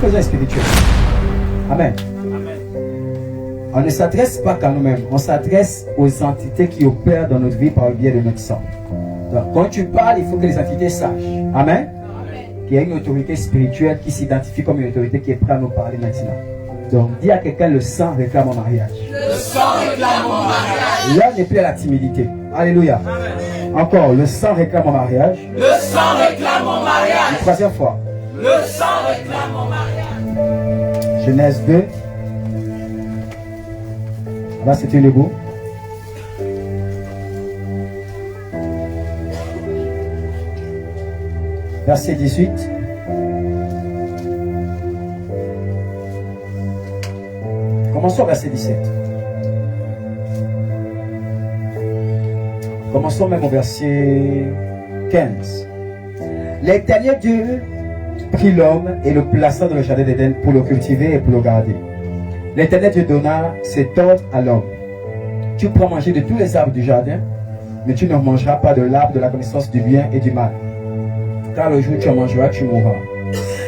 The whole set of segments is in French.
faisons spirituel. Amen. On ne s'adresse pas qu'à nous-mêmes, on s'adresse aux entités qui opèrent dans notre vie par le biais de notre sang. Donc, quand tu parles, il faut que les entités sachent. Amen. Qu'il y a une autorité spirituelle qui s'identifie comme une autorité qui est prête à nous parler maintenant. Donc, dis à quelqu'un, le sang réclame mon mariage. Le sang réclame mon mariage. Là n'est plus à la timidité. Alléluia. Amen. Encore, le sang réclame mon mariage. Le sang réclame mon mariage. Une troisième fois. Le sang réclame mon mariage. Genèse 2. Là, c'était le beau. Verset 18. Commençons au verset 17. Commençons même au verset 15. L'Éternel Dieu prit l'homme et le plaça dans le jardin d'Éden pour le cultiver et pour le garder. L'Éternel Dieu donna cet ordre à l'homme. Tu pourras manger de tous les arbres du jardin, mais tu ne mangeras pas de l'arbre de la connaissance du bien et du mal. Car le jour où tu en mangeras, tu mourras.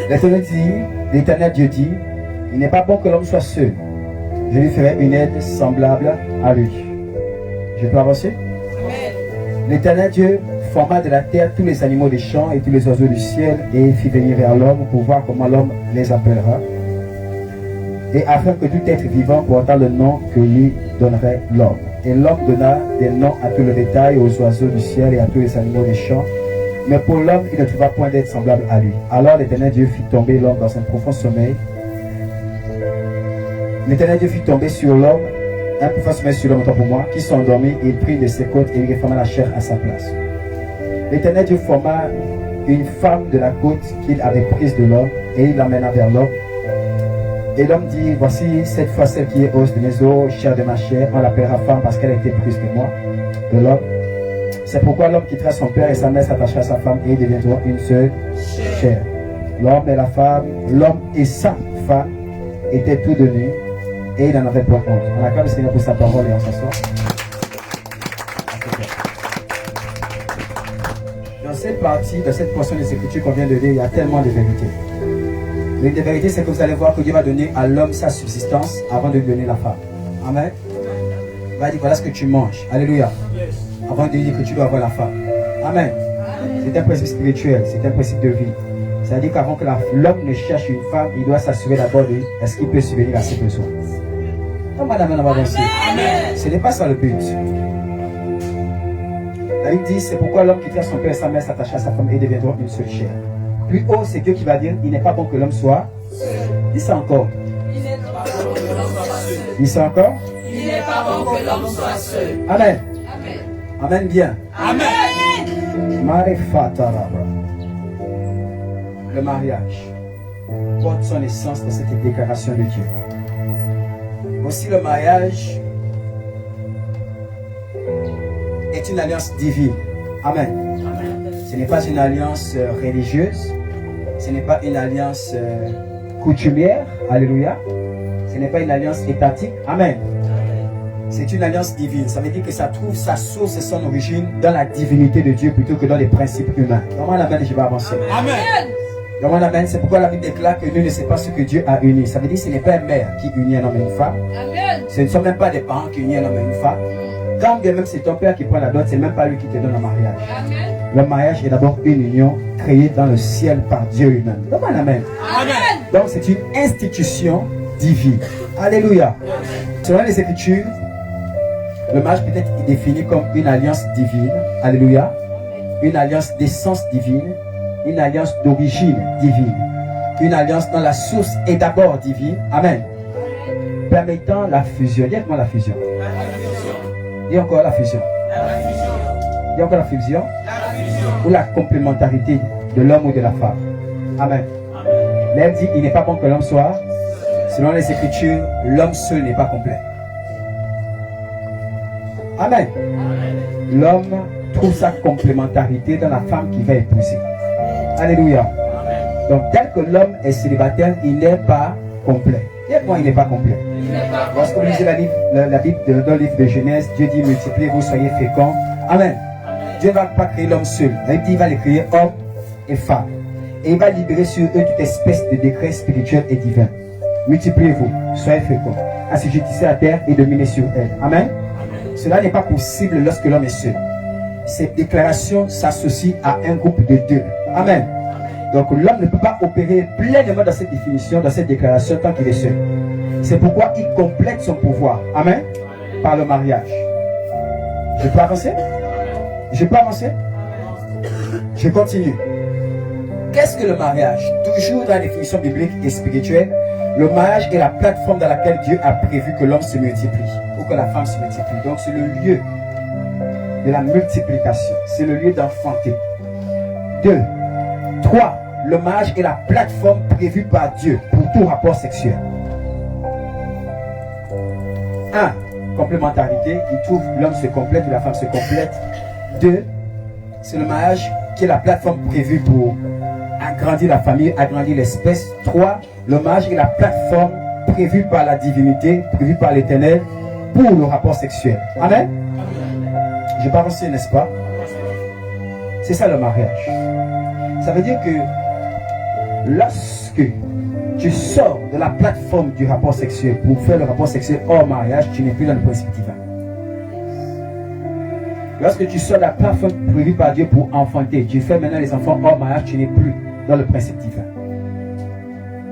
L'Éternel Dieu dit, il n'est pas bon que l'homme soit seul. Je lui ferai une aide semblable à lui. Je peux avancer? L'Éternel Dieu forma de la terre tous les animaux des champs et tous les oiseaux du ciel et fit venir vers l'homme pour voir comment l'homme les appellera. Et afin que tout être vivant portât le nom que lui donnerait l'homme. Et l'homme donna des noms à tout le bétail, aux oiseaux du ciel et à tous les animaux des champs. Mais pour l'homme, il ne trouva point d'être semblable à lui. Alors l'Éternel Dieu fit tomber l'homme dans un profond sommeil. L'Éternel Dieu fit tomber sur l'homme, un profond sommeil sur l'homme, autant pour moi, qui s'endormit, et il prit de ses côtes et il reforma la chair à sa place. L'Éternel Dieu forma une femme de la côte qu'il avait prise de l'homme, et il l'emmena vers l'homme. Et l'homme dit, voici cette fois celle qui est os de mes os, chair de ma chair, on l'appellera femme parce qu'elle a été prise de moi, de l'homme. C'est pourquoi l'homme quittera son père et sa mère s'attachera à sa femme et ils deviendront une seule chair. L'homme et la femme, l'homme et sa femme étaient tous de nus et il n'en avait pas honte. On acclame le Seigneur pour sa parole et on s'assoit. Dans cette partie, dans cette portion des Écritures qu'on vient de lire, il y a tellement de vérités. L'une des vérités, c'est que vous allez voir que Dieu va donner à l'homme sa subsistance avant de lui donner la femme. Amen. Il va dire, voilà ce que tu manges. Alléluia. Avant de dire que tu dois avoir la femme. Amen. C'est un principe spirituel, c'est un principe de vie. C'est-à-dire qu'avant que l'homme ne cherche une femme, il doit s'assurer d'abord de est-ce qu'il peut subvenir à ses besoins. Non, madame, on va avancer. Ce n'est pas ça le but. La Bible dit, c'est pourquoi l'homme quittera son père et sa mère s'attachera à sa femme et deviendront une seule chair. Plus haut, c'est Dieu qui va dire, il n'est pas bon que l'homme soit. Dis ça encore. Dis ça encore. Il n'est pas bon que l'homme soit seul. Amen. Amen bien. Amen. Le mariage porte son essence dans cette déclaration de Dieu. Aussi le mariage est une alliance divine. Amen. Ce n'est pas une alliance religieuse. Ce n'est pas une alliance coutumière. Alléluia. Ce n'est pas une alliance étatique. Amen. C'est une alliance divine. Ça veut dire que ça trouve sa source et son origine dans la divinité de Dieu plutôt que dans les principes humains. Comment l'amen, je vais avancer. Amen. Comment l'amen, c'est pourquoi la Bible déclare que nous ne savons pas ce que Dieu a uni. Ça veut dire que ce n'est pas une mère qui unit un homme et une femme. Amen. Ce ne sont même pas des parents qui unissent un homme et une femme. Quand bien même c'est ton père qui prend la dot, c'est même pas lui qui te donne le mariage. Amen. Le mariage est d'abord une union créée dans le ciel par Dieu lui-même. Comment l'amen. Amen. Donc c'est une institution divine. Alléluia. Selon les Écritures, le mariage peut être défini comme une alliance divine. Alléluia. Une alliance d'essence divine. Une alliance d'origine divine. Une alliance dont la source est d'abord divine. Amen. Permettant la fusion. Dis-moi la fusion. Dis encore la fusion. Dis encore la fusion. Ou la complémentarité de l'homme ou de la femme. Amen. L'Ève dit, il n'est pas bon que l'homme soit. Selon les Écritures, l'homme seul n'est pas complet. Amen. L'homme trouve sa complémentarité dans la femme qu'il va épouser. Alléluia. Donc, tel que l'homme est célibataire, il n'est pas complet. Dites-moi, il n'est pas complet. Lorsque vous lisez la Bible dans le livre de Genèse, Dieu dit multipliez-vous, soyez féconds. Amen. Dieu ne va pas créer l'homme seul. La Bible dit il va les créer homme et femme. Et il va libérer sur eux toute espèce de décret spirituel et divin. Multipliez-vous, soyez féconds, assujettissez la terre et dominez sur elle. Amen. Cela n'est pas possible lorsque l'homme est seul. Cette déclaration s'associe à un groupe de deux. Amen. Donc l'homme ne peut pas opérer pleinement dans cette définition, dans cette déclaration, tant qu'il est seul. C'est pourquoi il complète son pouvoir. Amen. Par le mariage. Je peux avancer? Je peux avancer? Je continue. Qu'est-ce que le mariage? Toujours dans la définition biblique et spirituelle, le mariage est la plateforme dans laquelle Dieu a prévu que l'homme se multiplie ou que la femme se multiplie. Donc c'est le lieu de la multiplication. C'est le lieu d'enfanter. 2. 3. Le mariage est la plateforme prévue par Dieu pour tout rapport sexuel. 1. Complémentarité. Il trouve l'homme se complète ou la femme se complète. 2. C'est le mariage qui est la plateforme prévue pour agrandir la famille, agrandir l'espèce. 3. Le mariage est la plateforme prévue par la divinité, prévue par l'Éternel pour le rapport sexuel. Amen. Je vais avancer, n'est-ce pas? C'est ça le mariage. Ça veut dire que lorsque tu sors de la plateforme du rapport sexuel pour faire le rapport sexuel hors mariage, tu n'es plus dans le principe divin. Lorsque tu sors de la plateforme prévue par Dieu pour enfanter, tu fais maintenant les enfants hors mariage, tu n'es plus dans le principe divin.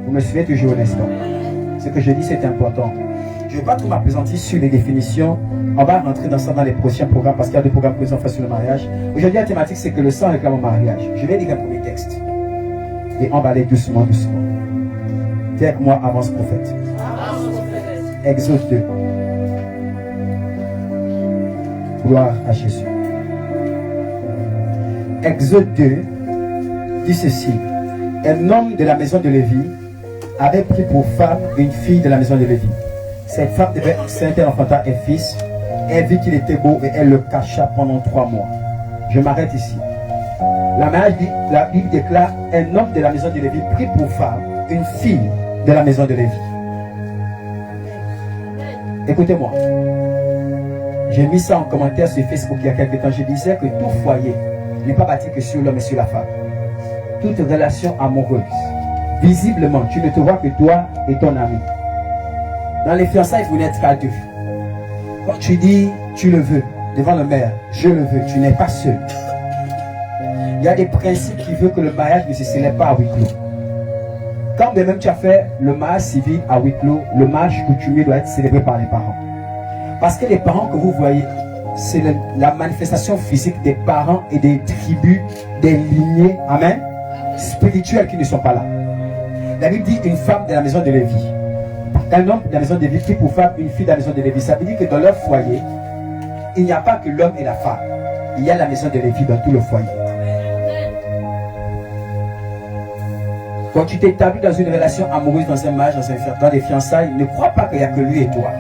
Vous me suivez toujours, n'est-ce pas? Ce que je dis, c'est important. Je ne vais pas trop m'appesantir sur les définitions. On va rentrer dans ça dans les prochains programmes parce qu'il y a des programmes que nous avons fait sur le mariage. Aujourd'hui, la thématique, c'est que le sang réclame au mariage. Je vais lire un premier texte. Et on va aller doucement, doucement. Fais avec moi, avance prophète. Exode 2. Gloire à Jésus. Exode 2 dit ceci. Un homme de la maison de Lévi avait pris pour femme une fille de la maison de Lévi. Cette femme devait enceinte, elle enfanta un fils. Elle vit qu'il était beau et elle le cacha pendant 3 mois. Je m'arrête ici. La Bible déclare un homme de la maison de Lévi prit pour femme une fille de la maison de Lévi. Écoutez-moi. J'ai mis ça en commentaire sur Facebook il y a quelques temps. Je disais que tout foyer n'est pas bâti que sur l'homme et sur la femme. Toute relation amoureuse, visiblement, tu ne te vois que toi et ton ami. Dans les fiançailles, vous n'êtes qu'à 2. Quand tu dis, tu le veux, devant le maire, je le veux, tu n'es pas seul. Il y a des principes qui veulent que le mariage ne se célèbre pas à huis clos. Quand même tu as fait le mariage civil à huis clos, le mariage coutumier doit être célébré par les parents. Parce que les parents que vous voyez, c'est la manifestation physique des parents et des tribus, des lignées, amen, spirituelles qui ne sont pas là. La Bible dit une femme de la maison de Lévi. Un homme de la maison de Lévi prit pour femme une fille de la maison de Lévi. Ça veut dire que dans leur foyer, il n'y a pas que l'homme et la femme. Il y a la maison de Lévi dans tout le foyer. Quand tu t'établis dans une relation amoureuse, dans un mariage, dans des fiançailles, ne crois pas qu'il n'y a que lui et toi.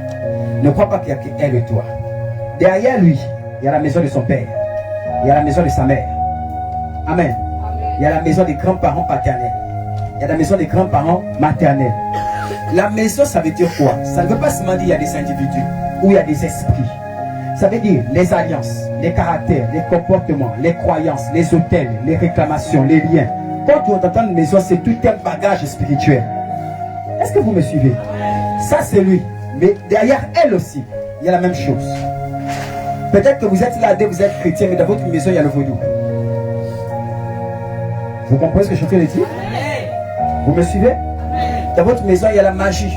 Ne crois pas qu'il n'y a que elle et toi. Derrière lui, il y a la maison de son père. Il y a la maison de sa mère. Amen. Il y a la maison des grands-parents paternels. Il y a la maison des grands-parents maternels. La maison, ça veut dire quoi? Ça ne veut pas seulement dire qu'il y a des individus ou il y a des esprits. Ça veut dire les alliances, les caractères, les comportements, les croyances, les hôtels, les réclamations, les liens. Quand on entend une maison, c'est tout un bagage spirituel. Est-ce que vous me suivez? Ça, c'est lui. Mais derrière elle aussi, il y a la même chose. Peut-être que vous êtes là, vous êtes chrétien, mais dans votre maison, il y a le vaudou. Vous comprenez ce que je suis en train de dire? Vous me suivez? Dans votre maison, il y a la magie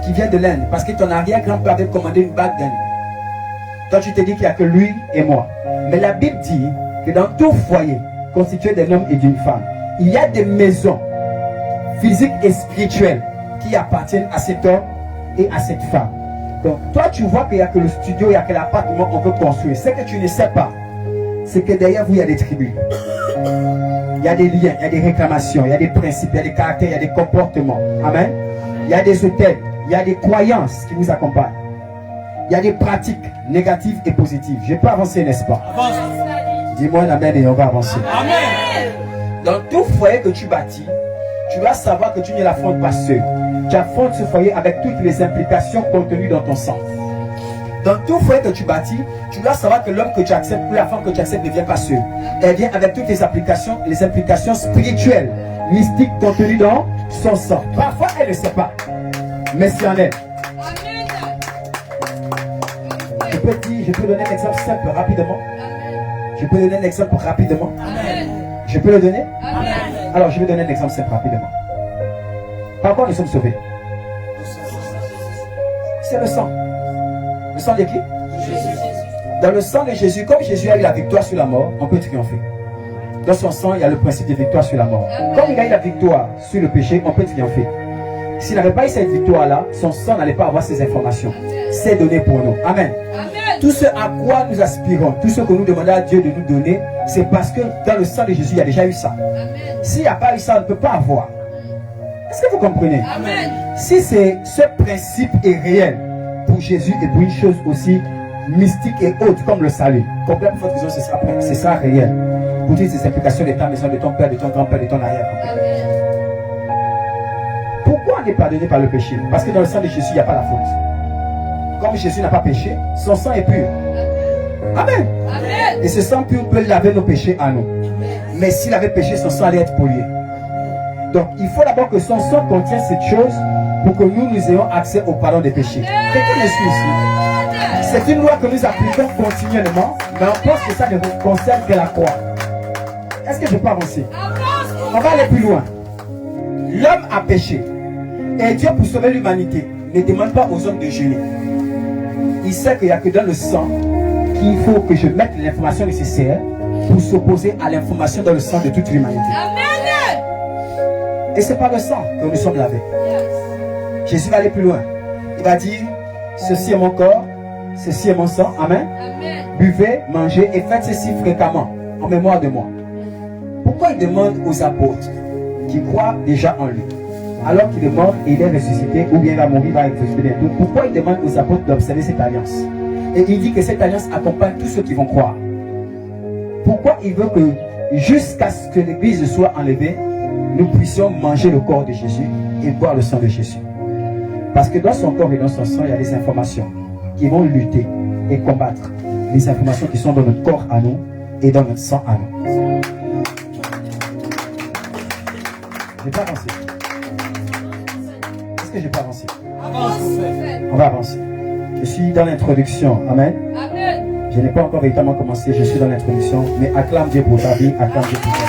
qui vient de l'Inde. Parce que ton arrière-grand-père avait commandé une bague d'Inde. Toi, tu te dis qu'il n'y a que lui et moi. Mais la Bible dit que dans tout foyer, constitué d'un homme et d'une femme, il y a des maisons physiques et spirituelles qui appartiennent à cet homme et à cette femme. Donc, toi, tu vois qu'il n'y a que le studio, il n'y a que l'appartement qu'on peut construire. Ce que tu ne sais pas, c'est que derrière vous, il y a des tribus. Il y a des liens, il y a des réclamations, il y a des principes, il y a des caractères, il y a des comportements. Amen. Il y a des hôtels, il y a des croyances qui vous accompagnent. Il y a des pratiques négatives et positives. Je peux avancer, n'est-ce pas? Avance. Dis-moi un amen et on va avancer. Amen. Dans tout foyer que tu bâtis, tu dois savoir que tu ne l'affrontes pas seul. Tu affrontes ce foyer avec toutes les implications contenues dans ton sang. Dans tout foyer que tu bâtis, tu dois savoir que l'homme que tu acceptes ou la femme que tu acceptes ne vient pas seul. Elle vient avec toutes les implications spirituelles, mystique contenu dans son sang. Parfois, elle ne sait pas. Mais si en est. Je peux donner un exemple simple rapidement. Je peux donner un exemple rapidement. Je peux le donner? Alors, je vais donner un exemple simple rapidement. Par quoi nous sommes sauvés? C'est le sang. Le sang de qui? Dans le sang de Jésus, comme Jésus a eu la victoire sur la mort, on peut triompher. Dans son sang, il y a le principe de victoire sur la mort. Comme il a eu la victoire sur le péché, on peut triompher. S'il n'avait pas eu cette victoire-là, son sang n'allait pas avoir ces informations. C'est donné pour nous. Amen. Tout ce à quoi nous aspirons, tout ce que nous demandons à Dieu de nous donner, c'est parce que dans le sang de Jésus, il y a déjà eu ça. S'il n'y a pas eu ça, on ne peut pas avoir. Est-ce que vous comprenez? Amen. Si ce principe est réel pour Jésus et pour une chose aussi mystique et haute comme le salut, complètement votre vision, c'est ça réel. Pour toutes ces implications de ta maison, de ton père, de ton grand-père, de ton arrière-grand-père. Pourquoi on est pardonné par le péché? Parce que dans le sang de Jésus, il n'y a pas la faute. Comme Jésus n'a pas péché, son sang est pur. Amen. Amen. Et ce sang pur peut laver nos péchés à nous. Mais s'il avait péché, son sang allait être pollué. Donc, il faut d'abord que son sang contienne cette chose pour que nous ayons accès au pardon des péchés. Quelqu'un me suit ici? C'est une loi que nous appliquons continuellement, mais on pense que ça ne concerne que la croix. Est-ce que je peux avancer? On va aller plus loin. L'homme a péché. Et Dieu, pour sauver l'humanité, ne demande pas aux hommes de jeûner. Il sait qu'il n'y a que dans le sang qu'il faut que je mette l'information nécessaire pour s'opposer à l'information dans le sang de toute l'humanité. Et c'est par le sang que nous sommes lavés. Jésus va aller plus loin. Il va dire, ceci est mon corps, ceci est mon sang. Amen. Buvez, mangez et faites ceci fréquemment en mémoire de moi. Pourquoi il demande aux apôtres qui croient déjà en lui, alors qu'il est mort et il est ressuscité, ou bien il va mourir, il va ressusciter bientôt, pourquoi il demande aux apôtres d'observer cette alliance? Et il dit que cette alliance accompagne tous ceux qui vont croire. Pourquoi il veut que jusqu'à ce que l'église soit enlevée, nous puissions manger le corps de Jésus et boire le sang de Jésus? Parce que dans son corps et dans son sang, il y a des informations qui vont lutter et combattre les informations qui sont dans notre corps à nous et dans notre sang à nous. Je n'ai pas avancé. Est-ce que je n'ai pas avancé? On va avancer. Je suis dans l'introduction. Amen. Je n'ai pas encore véritablement commencé. Je suis dans l'introduction. Mais acclame Dieu pour ta vie. Acclame Dieu pour ta vie.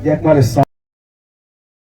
Dis avec moi le sang